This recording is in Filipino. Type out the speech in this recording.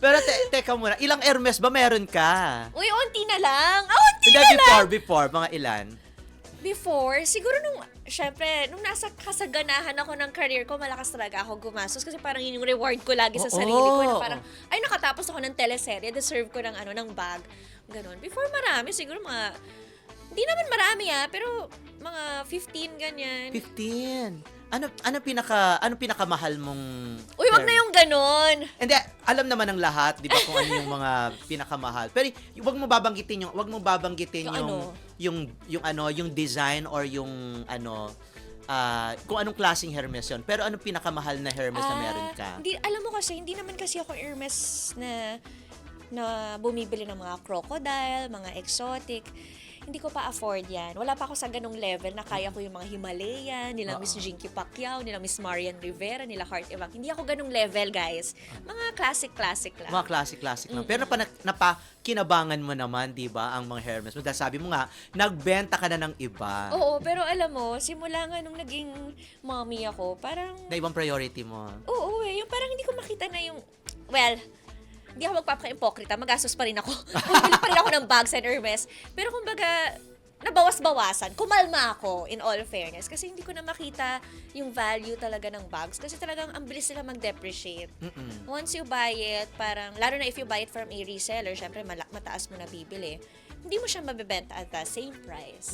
Pero teka muna, ilang Hermes ba meron ka? Uy, onti na lang. Onti Hindi, na lang. before, mga ilan? Before, siguro syempre, nung nasa kasaganahan ako ng career ko, malakas talaga ako gumastos kasi parang yun yung reward ko lagi sa Oo. sarili ko na parang, ay, nakatapos ako ng teleserye, deserve ko ng ng bag. Ganon. Before marami, siguro mga, hindi naman marami pero mga 15 ganyan. 15. Ano pinakamahal mong Uy, wag na Hermes? yung ganon. Hindi, alam naman ng lahat, 'di ba, kung ano yung mga pinakamahal. Pero wag mo babanggitin yung design or yung kung anong klaseng Hermes 'yon. Pero anong pinakamahal na Hermes na meron ka? Hindi, alam mo kasi, hindi naman kasi ako Hermes na bumibili ng mga crocodile, mga exotic. Hindi ko pa afford yan. Wala pa ako sa ganong level na kaya ko yung mga Himalayan, nila Miss Jinky Pacquiao, nila Miss Marian Rivera, nila Heart Evang. Hindi ako ganong level, guys. Mga classic lang. Mga classic lang. Pero napakinabangan mo naman, 'di ba, ang mga Hermes mo. Dahil sabi mo nga, nagbenta ka na ng iba. Oo, pero alam mo, simula nga nung naging mommy ako, parang, Na ibang priority mo. oo yung parang hindi ko makita na yung, well, hindi ako magpapaka-impokrita, magastos pa rin ako. Bumili pa rin ako ng bags and Hermes. Pero kumbaga, nabawas-bawasan. Kumalma ako, in all fairness. Kasi hindi ko na makita yung value talaga ng bags. Kasi talagang ang bilis nila mag-depreciate. Once you buy it, parang, lalo na if you buy it from a reseller, syempre mataas mo na bibili. Hindi mo siya mabebenta at the same price.